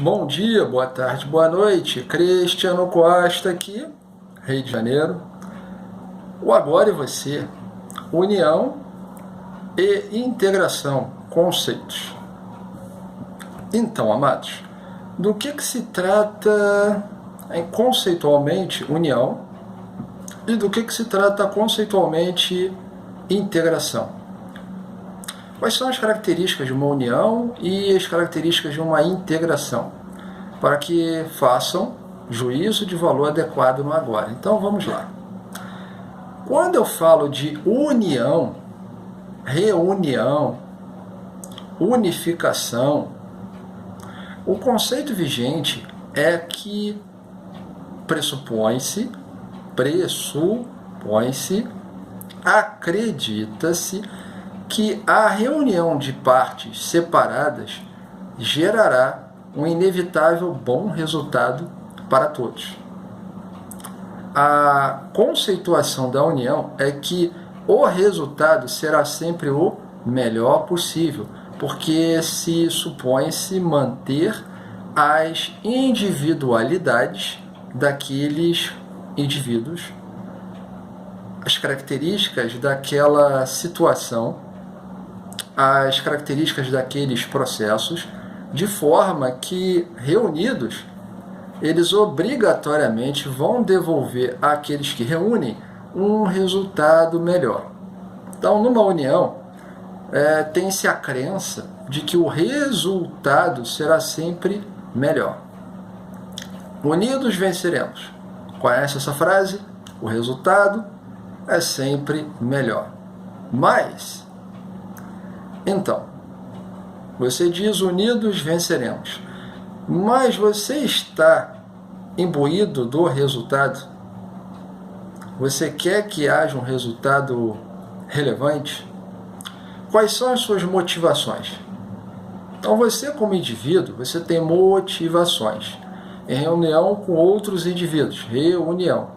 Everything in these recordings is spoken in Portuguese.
Bom dia, boa tarde, boa noite. Cristiano Costa aqui, Rio de Janeiro. O Agora e Você, União e Integração, conceitos. Então, amados, do que se trata conceitualmente união e do que se trata conceitualmente integração? Quais são as características de uma união e as características de uma integração, para que façam juízo de valor adequado no agora. Então vamos lá. Quando eu falo de união, reunião, unificação, o conceito vigente é que pressupõe-se, acredita-se que a reunião de partes separadas gerará um inevitável bom resultado para todos. A conceituação da união é que o resultado será sempre o melhor possível, porque se supõe-se manter as individualidades daqueles indivíduos, as características daquela situação, as características daqueles processos, de forma que, reunidos, eles obrigatoriamente vão devolver àqueles que reúnem um resultado melhor. Então, numa união, tem-se a crença de que o resultado será sempre melhor. Unidos venceremos. Conhece essa frase? O resultado é sempre melhor. Mas, então, você diz unidos venceremos, mas você está imbuído do resultado? Você quer que haja um resultado relevante? Quais são as suas motivações? Então você, como indivíduo, você tem motivações em reunião com outros indivíduos, reunião.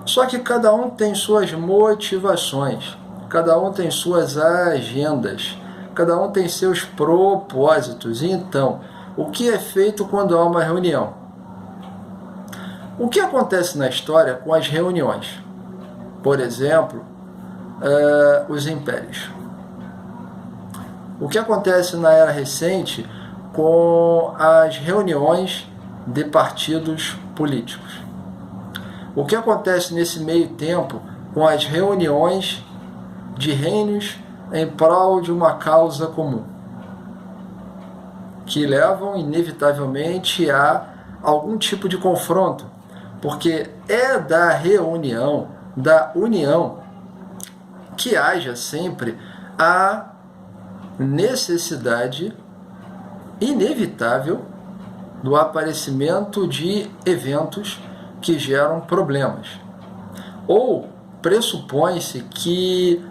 Só que cada um tem suas motivações, cada um tem suas agendas, cada um tem seus propósitos. Então, o que é feito quando há uma reunião? O que acontece na história com as reuniões? Por exemplo, os impérios. O que acontece na era recente com as reuniões de partidos políticos? O que acontece nesse meio tempo com as reuniões de reinos em prol de uma causa comum, que levam inevitavelmente a algum tipo de confronto, porque é da reunião, da união, que haja sempre a necessidade inevitável do aparecimento de eventos que geram problemas. Ou pressupõe-se que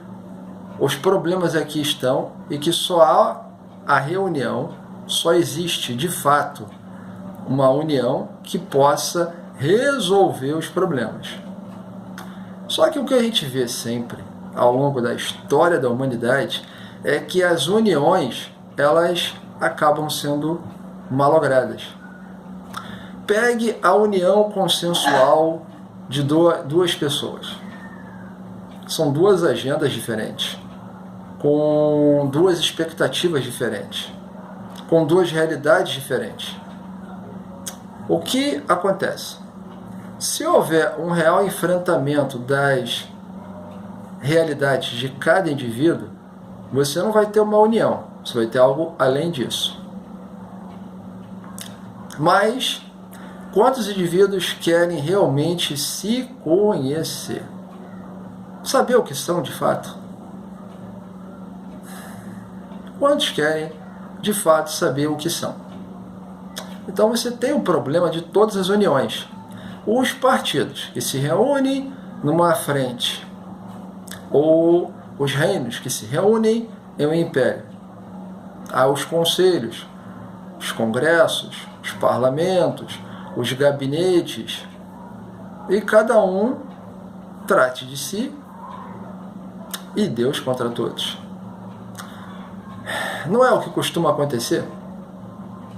os problemas aqui estão e que só há a reunião, só existe de fato uma união que possa resolver os problemas. Só que o que a gente vê sempre ao longo da história da humanidade é que as uniões, elas acabam sendo malogradas. Pegue a união consensual de duas pessoas. São duas agendas diferentes, com duas expectativas diferentes, com duas realidades diferentes. O que acontece? Se houver um real enfrentamento das realidades de cada indivíduo, você não vai ter uma união, você vai ter algo além disso. Mas quantos indivíduos querem realmente se conhecer? Saber o que são de fato? Quantos querem de fato saber o que são? Então você tem um problema de todas as uniões. Os partidos que se reúnem numa frente, ou os reinos que se reúnem em um império. Há os conselhos, os congressos, os parlamentos, os gabinetes, e cada um trate de si e Deus contra todos. Não é o que costuma acontecer?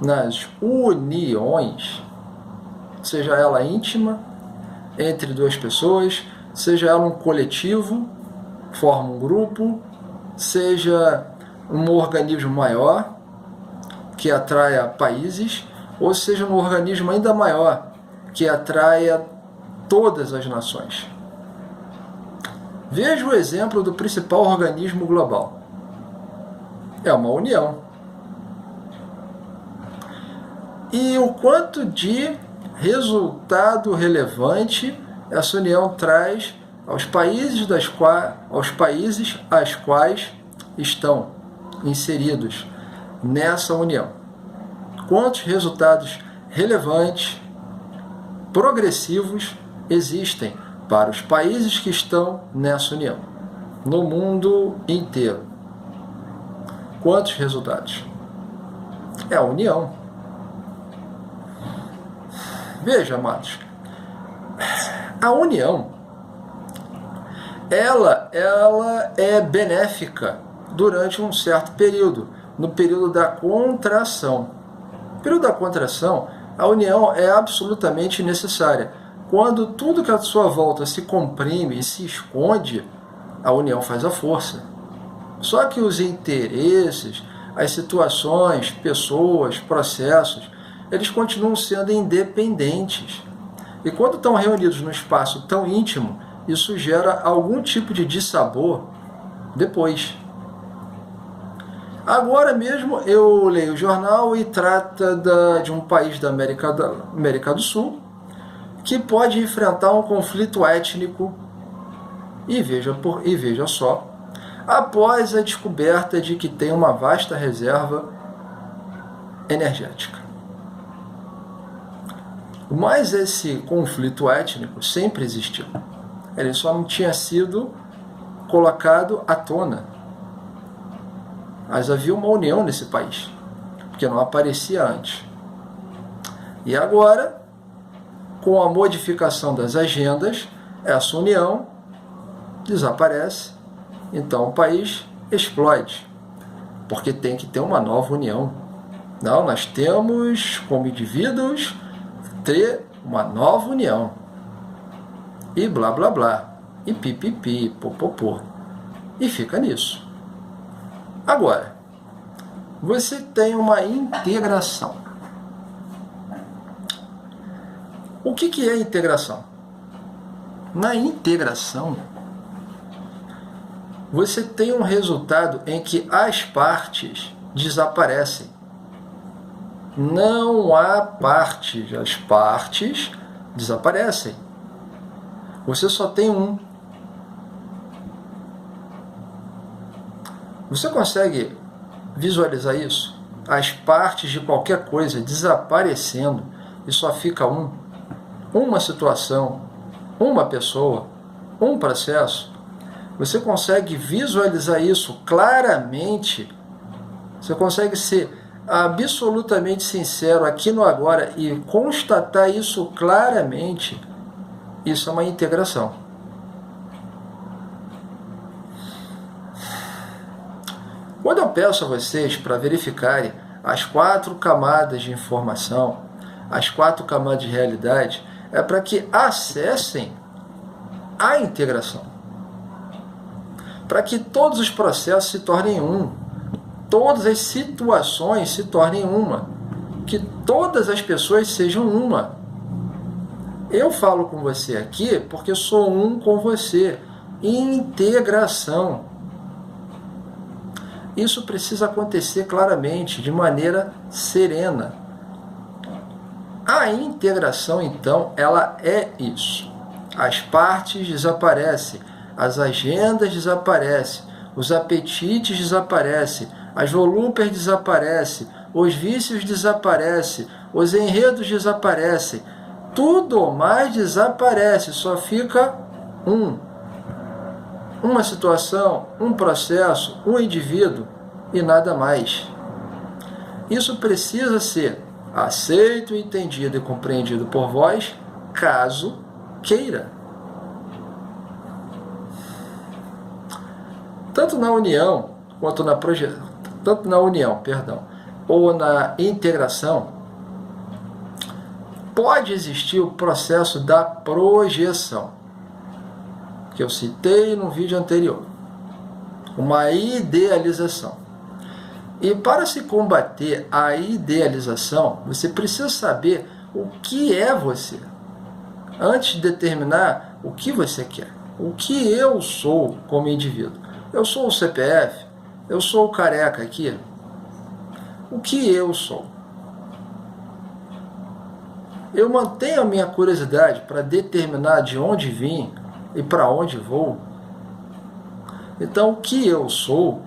nas uniões, seja ela íntima, entre duas pessoas, seja ela um coletivo, forma um grupo, seja um organismo maior, que atraia países, ou seja um organismo ainda maior, que atraia todas as nações. Veja o exemplo do principal organismo global. É uma união. E o quanto de resultado relevante essa união traz aos países às quais estão inseridos nessa união. Quantos resultados relevantes, progressivos existem para os países que estão nessa união, no mundo inteiro. Quantos resultados? É a união. Veja, amados, a união, ela é benéfica durante um certo período, no período da contração. No período da contração, a união é absolutamente necessária. Quando tudo que à sua volta se comprime e se esconde, a união faz a força. Só que os interesses, as situações, pessoas, processos, eles continuam sendo independentes. E quando estão reunidos num espaço tão íntimo, isso gera algum tipo de dissabor depois. Agora mesmo eu leio o jornal e trata de um país da América do Sul que pode enfrentar um conflito étnico, e veja só, após a descoberta de que tem uma vasta reserva energética. Mas esse conflito étnico sempre existiu. Ele só não tinha sido colocado à tona. Mas havia uma união nesse país, porque não aparecia antes. E agora, com a modificação das agendas, essa união desaparece, então o país explode, porque tem que ter uma nova união. Não, nós temos, como indivíduos, ter uma nova união. E blá blá blá, e pipipi, popopô. E fica nisso. Agora, você tem uma integração. O que é integração? Na integração, você tem um resultado em que as partes desaparecem. Não há partes, as partes desaparecem. Você só tem um. Você consegue visualizar isso? As partes de qualquer coisa desaparecendo e só fica um. Uma situação, uma pessoa, um processo. Você consegue visualizar isso claramente? Você consegue ser absolutamente sincero aqui no agora e constatar isso claramente? Isso é uma integração. Quando eu peço a vocês para verificarem as 4 camadas de informação, as 4 camadas de realidade, é para que acessem a integração. Para que todos os processos se tornem um. Todas as situações se tornem uma. Que todas as pessoas sejam uma. Eu falo com você aqui porque sou um com você. Integração. Isso precisa acontecer claramente, de maneira serena. A integração, então, ela é isso. As partes desaparecem, as agendas desaparecem, os apetites desaparecem, as volúpias desaparecem, os vícios desaparecem, os enredos desaparecem, tudo mais desaparece, só fica uma situação, um processo, um indivíduo e nada mais. Isso precisa ser aceito, entendido e compreendido por vós, caso queira. Tanto na união ou na integração, pode existir o processo da projeção, que eu citei no vídeo anterior, uma idealização. E para se combater a idealização, você precisa saber o que é você, antes de determinar o que você quer. O que eu sou como indivíduo? Eu sou o CPF? Eu sou o careca aqui? O que eu sou? Eu mantenho a minha curiosidade para determinar de onde vim e para onde vou. Então, o que eu sou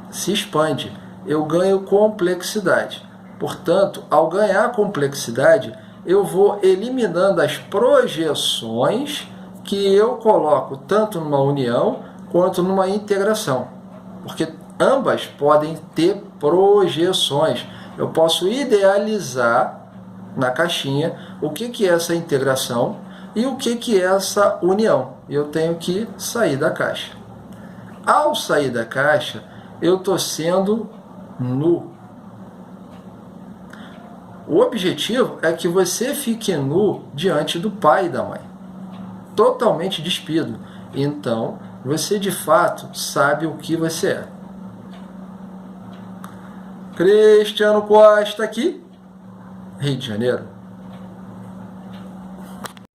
se expande. Eu ganho complexidade. Portanto, ao ganhar complexidade, eu vou eliminando as projeções que eu coloco tanto numa união quanto numa integração. Porque ambas podem ter projeções. Eu posso idealizar na caixinha o que é essa integração e o que é essa união. Eu tenho que sair da caixa. Ao sair da caixa, eu estou sendo nu. O objetivo é que você fique nu diante do pai e da mãe, totalmente despido. Então, você de fato sabe o que você é. Cristiano Costa aqui, Rio de Janeiro.